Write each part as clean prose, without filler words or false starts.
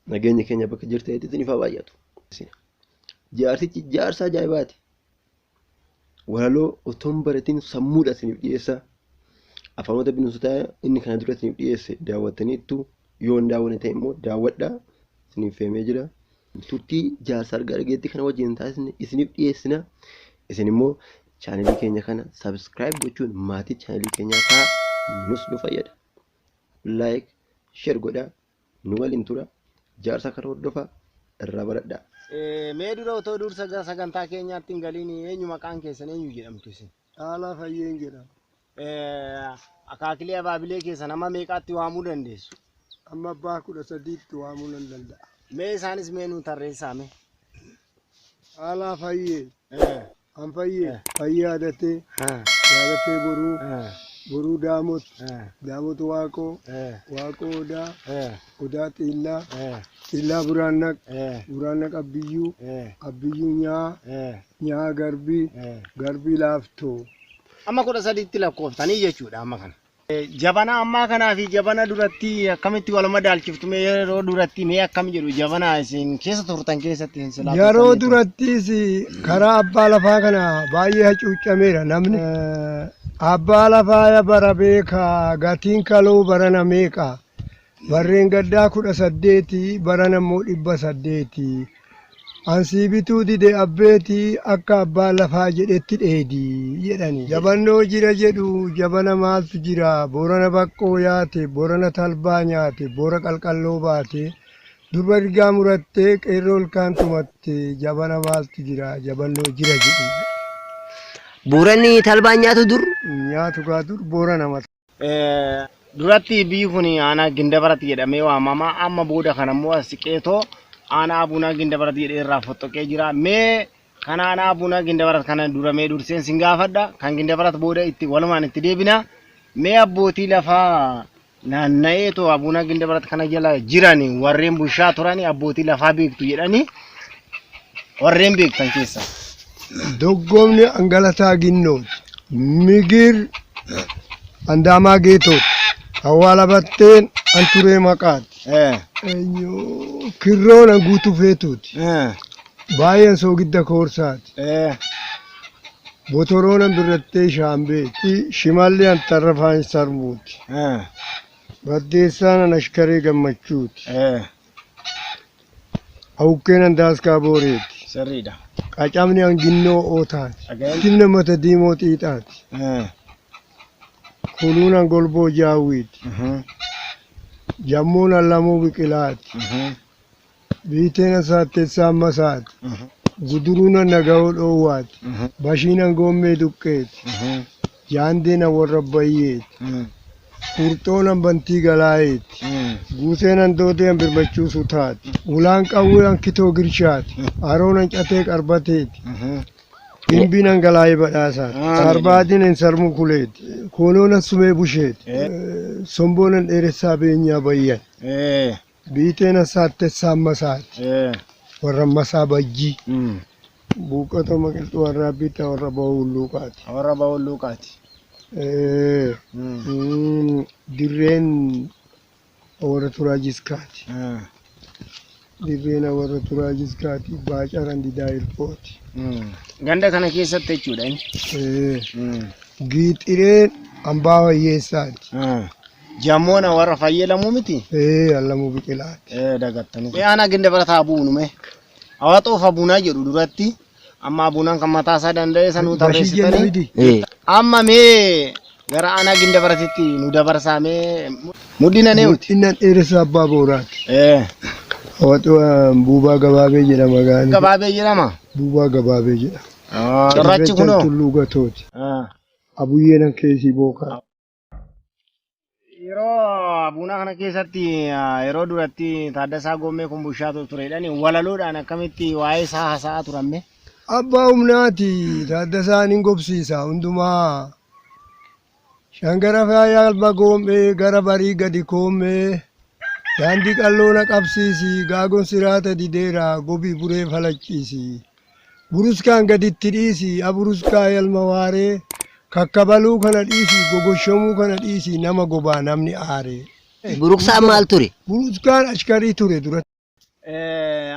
Nageenya keenya bakka jirteetti isiniif haa baay'atu. Jaarsichi jaarsa ajaa'ibaati. Walaloo otoo hin baratiin sammuudha isiniif dhiyeessa. Afaanota bineensotaa inni kana dura isiniif dhiyeesse daawwattaniittu yoo hin daawwanne ta'e immoo daawwadhaa isiniif feemee jira. Turtii jaarsa argaa dhageetti kana wajjin taasisne isiniif dhiyeessina. Isin immoo chaanelii keenya kana subscribe gochuun maatii chaanelii keenyaa ta'a nus nu fayyada. Like, share godhaa nu waliin tura. Jaarsa kana hordofaa irraa baradhaa. Mee dura otoo dursa sagantaa keenyaatti hin galiin eenyu maqaan keessan eenyu jedhamtu isin? Caalaa Fayyeen jedhama. Akaakilee abaabilee keessan amma meeqaatti waamuu dandeessu? Amma abbaa 13tti waamuu nan danda'a. Mee isaanis mee nu tarreessaa mee? Caalaa Fayyeen. An Fayyeen. Fayyee yaadatee boruu daamot. Daamot waaqoo. Waaqoo odaa. Odaa xiillaa buraannaq abbiyyuu. Abbiyyuu nyaa garbii laaftoo. Amma 13tti lakkoftanii jechuudha amma kana. Jabana ammaa kanaa fi jabana duratti akkamitti wal madaalchiftu mee yeroo duratti mee akkam jedhu jabana isin keessa turtan keessatti isin silaa yeroo durattis karaa abbaa lafaa kana baay'ee hacuucameera namni abbaa lafaa bara beeka gatiin kaloo barana meeqa barreen gaddaa 18 barana immoo 800 ansi bituu dide abbeeti akka abbaa lafaa jedhetti dheedi jedhani jabannoo jira jedhu jabana maaltu jira boorana baqqoo yaate boorana talbaa nyaate boora qalqalloo baate durba rigaa murattee qeerroo ilkaan tumatte jabana maaltu jira jabannoo jira jedhu Buuranni talbaa nyaatu dur nyaatu gaa dur boorana mata duratti biyyi kun aanaa Gindabaratti jedhamee waamama amma booda kanammoo asiqeetoo Ana abuna Gindabarat jedhee irraa fotoqee jira. Mee kana ana abuna Gindabarat kana duramee durseen singaafadha. Kan Gindabarat booda itti walumaan itti deebina. Mee abbootii lafaa naanna'eetu abuna Gindabarat kana jala jirani warreen bushaa turani abbootii lafaa beektu jedhani warreen beektan keessa. Doggomni Angalataa Ginnoo Migir Andaamaa Geetoo Awwaala Batteen Anturee Maqaat kirroona guutuu feetuuti. Baay'een soogidda koorsaati. Botoroona birrattee shaambeeti. Shimallee antarrafaan sarmuuti. Baddeessaan ashkaree gammachuuti. Awukkeen andaaskaa booreeti. Sirriidha. Qacamni anginnoo ootaati. Tinna mata diimoo xiixaati. Kuluuna golboo jaawwiiti. Jammuun allamuu biqilaati. Biiteen saatteessaan masaati. Guduruuna nagahoo dhoowwaati. Bashiinan goommee duqqeeti. Jaandeen warra bayyeeti. Furxoonan bantii galaayeeti. Guuseenan doodeen birmachuusu taati. Ulaan qawwee ankitoo girshaati. Aroonan catee qarbateeti. Bimbinan galaayee badhaasaati. Sarbaadinen sarmu kuleeti. Kooloonan sumee busheeti. Somboonan dheeressaa beenyaa bayyan. Biiteena saattessaan masaati. Warra masaa bajjii. Buuqata maqiltuu warra bitta warra ba'ulluuqaati. Warra ba'ulluuqaati. Dirreen warra turaajiskaati. Dirreen warra turaajiskaati. Baacaran didaa ilfooti. Ganda kana keessatti jechuudha inni. Giixireen hambaa wayyeessaati. Jammoona warra fayyadamu miti? Allamuu biqilaati. Dagattanii. Mee aanaa Gindabarat haa buunu mee? Hawaxoof abunaa jedhu duratti amma abunaan kan mataa isaa danda'e sanuu tarreessitanii. Amma mee gara aanaa Gindabaratitti nu dabarsaa mee muddina neewuti? Muddinan dheeressa abbaa booraati. Hawaxoo buubaa gabaabee jedhama gaani. Gabaabee jedhama? Buubaa gabaabee jedhama. Cirrachi kunoo? Tulluu gatooti. Abuyyeenan keessii bookaa. Yeroo abunaa kana keessatti yeroo duratti Taaddasaa Goommee kun bushaatu turedhani walaloodhaan akkamitti waa'ee isaa haasa'aa turamme? Abbaa humnaati Taaddasaan hin gobsiisa hundumaa Shangarafaa yaalba goomee gara barii gadi koomee daandii qalloona qabsiisi gaagon siraata dideera gobii buree falacciisi. Buruskaan gaditti dhiisi aburuskaa yalma waaree kakkabaluu kana dhiisi gogoshomuu kana dhiisi nama gobaa namni aaree. Buruqsaan maal ture? Buruskaan ashkarii ture dura.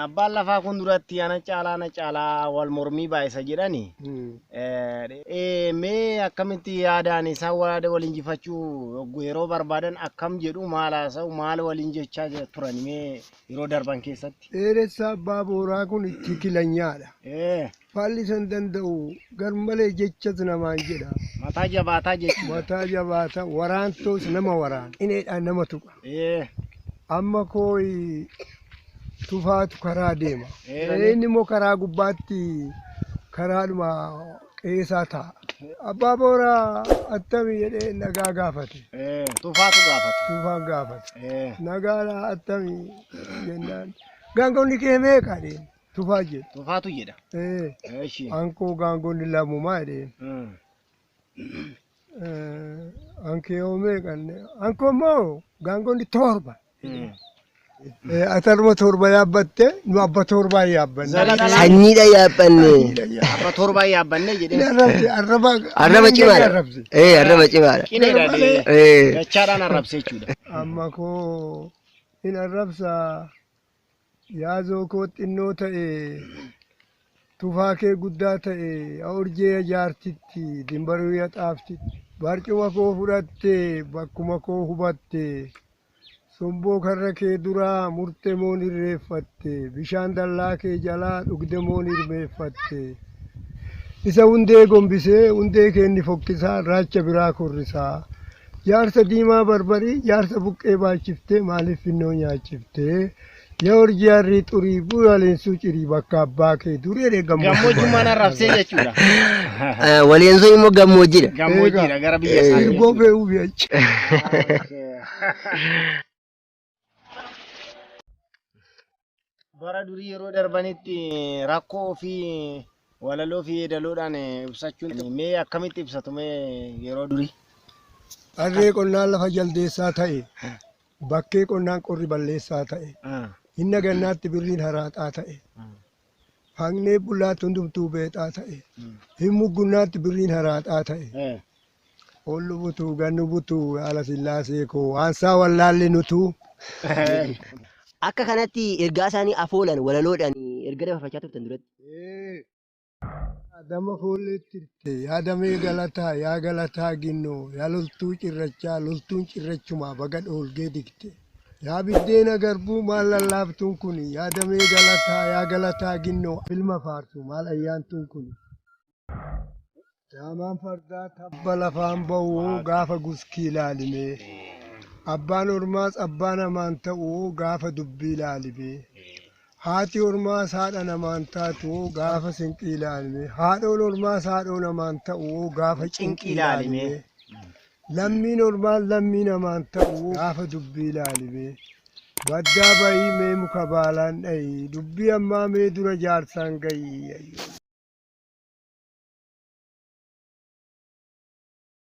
Abbaan lafaa kun duratti ana caalaa wal mormii baay'isa jedhani. Mee akkamitti yaadaan isaan wal injifachuu yeroo barbaadan akkam jedhu maal haasa'u maal waliin jechaa turan mee yeroo darban keessatti? Dheeressa abbaa booraa kun itti kilanyaadha. Faalli san danda'u garmalee jechas namaan jedha. Mataa jabaataa jechuudha. Mataa jabaata waraantoos nama waraana. Ineedhaan nama tuqa. Amma kooyi tufaatu karaa deema. Inni immoo karaa gubbaatti karaadhuma qeesaa ta'a. Abbaa booraa attamii jedhee nagaa gaafate. Tufaatu gaafate. Tufaan gaafate. Nagaadha attamii jennaan. Gaangonni kee meeqa jedheen? Tufaa jedhe. Tufaatu jedha. Ankoo gaangonni lamumaa jedheen. Ankee yoo meeqan? Ankoo immoo gaangonni torba. Atarma torba yaabbatte nu abba torbaa yaabbanne. Sanyiidha yaabbanne. Abba torbaa yaabbanne jedhee. Arraba cimaadha. Arraba cimaadha. Qineedha. Dachaadhaan arrabse jechuudha. Amma koo hin arrabsa yaazoo koo xinnoo ta'e tufaa kee guddaa ta'e urjee jaartitti dimbaruu yaxaaftitti barcuma koo fudhatte bakkuma koo hubatte. Somboo karra kee duraa murte moon irreeffatte bishaan dallaa kee jalaa dhugde moon irmeeffatte isa hundee gombisee hundee kee inni fokkisaa raacha biraa korrisaa jaarsa diimaa barbarii jaarsa buqqee baachiftee maaliif finnoo nyaachiftee yaa urjii harrii xurii bu'aaleensuu cirii bakka abbaa kee duree gammoojjummaan arrabsee jechuudha. Waleensoo immoo gammoojjiidha. Gammoojjiidha gara biyya isaanii. Goofee ubiyachi. Bara durii yeroo darbanitti rakkoo fi walaloo fi yeedaloodhaan ibsachuun mee akkamitti ibsatu mee yeroo durii? Harree qonnaan lafa jaldeessaa ta'e bakkee qonnaan qorri balleessaa ta'e hinna gannaatti birriin haraaxaa ta'e haqnee bullaatti hundumtuu beexaa ta'e hin muggunnaatti birriin haraaxaa ta'e ollu butuu gannu butuu haala sillaasee koo waansaa wallaallee nutuu. Akka kanatti ergaa isaanii afoolan walaloodhaan erga dabarfachaa turtan duratti. Adama foolleetti hirte yaadamee galataa yaa galataa ginnoo yaa loltuu cirrachaa loltuun cirrachumaa baga dhoolgee digte yaa biddeena garbuu maal lallaaftuun kun yaadamee galataa yaa galataa ginnoo ilma faarsu maal ayyaantuun kun. Daamaan fardaa tabba lafaan ba'uu gaafa guskii ilaalimee. Abbaan ormaas abbaa namaan ta'uu gaafa dubbii ilaalimee. Haati ormaas haadha namaan taatu gaafa sinqii ilaalimee. Haadhoon ormaas haadhoo namaan ta'uu gaafa cinqii ilaalimee. Lammiin ormaas lammii namaan ta'uu gaafa dubbii ilaalimee. Baddaa bahii mee muka baalaan dhayi dubbii ammaa mee dura jaarsaan gayi.